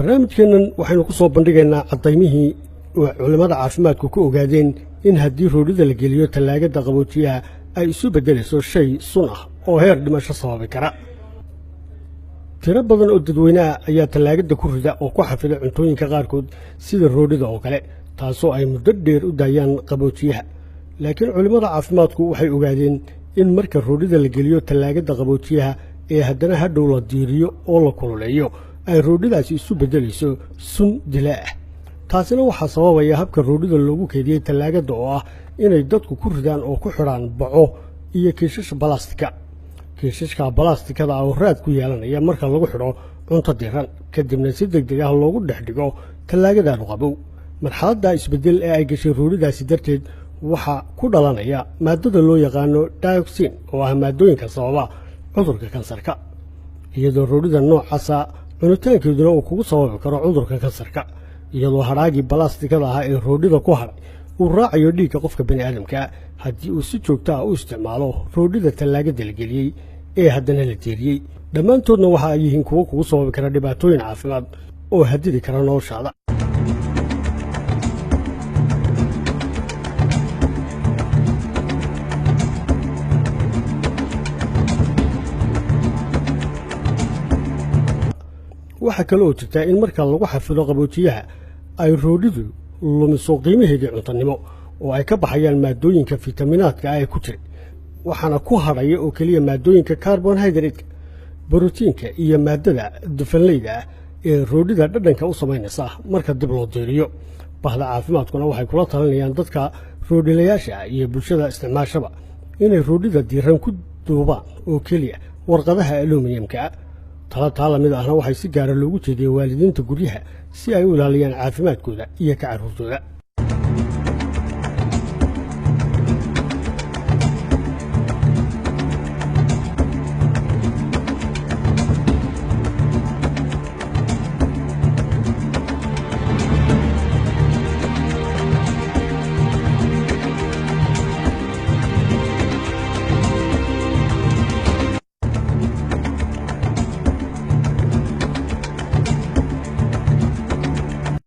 barnaamijkeennan waxaynu ku soo bandhigaynaa cadaymihii culimada caafimaadku ku ogaadeen in haddii roodhida la geliyo tallaagada qaboojiyaha ay isu beddelayso shay sun ah oo heer dhimasho sababi kara. tiro badan oo dadweynaha ayaa tallaagada ku rida oo ku xafida cuntooyinka qaarkood sida roodhida oo kale, taasoo ay muddo dheer u daayaan qaboojiyaha. laakiin culimada caafimaadku waxay ogaadeen in marka roodhida la geliyo tallaagada qaboojiyaha ee haddana hadhow la diiriyo oo la kululeeyo ay roodhidaasi isu beddelayso sun dilaa ah. taasina waxaa sababaya habka roodhida loogu keediyey tallaagada oo ah inay dadku ku ridaan oo ku xidhaan baco iyo kiishash balastika. kiishashka balastikada oo raad ku yeelanaya marka lagu xidho cunto diiran, kadibna si degdeg ah loogu dhex dhigo tallaagada qabow. marxaladda isbeddel ee ay gashay roodhidaasi darteed waxaa ku dhalanaya maadada loo yaqaano dioxin oo ah maadooyinka sababa cudurka kansarka, iyadoo roodhida noocaasa cunitaankeeduna uu kugu sababi karo cudurka kansarka, iyadoo hadhaagii balastikada ah ee roodhida ku hadhay uu raacayo dhiigga qofka bani'aadamka haddii uu si joogto ah u isticmaalo roodhida tallaagada la geliyey ee haddana la diiriyey. dhammaantoodna waxa ay yihiin kuwo kugu sababi kara dhibaatooyin caafimaad oo hadidi kara noloshaada. waxaa kale oo jirtaa in marka lagu xafido qaboojiyaha ay roodhidu lumiso qiimaheedii cuntanimo oo ay ka baxayaan maadooyinka fitamiinaadka ah ee ku jira, waxaana ku hadhaya oo keliya maadooyinka carbonhydrate-ka, borotiinka iyo maadada dufanleyda ah ee roodhida dhadhanka u samaynaysa marka dib loo diiriyo. bahda caafimaadkuna waxay kula talinayaan dadka roodhilayaasha iyo bulshada isticmaashaba inay roodhida diiran ku duubaan oo keliya warqadaha aluminiyamka. taa lamid ahna waxay si gaara loogu jeediyey waalidiinta guryaha si ay u ilaaliyaan caafimaadkooda iyo ka carruurtooda.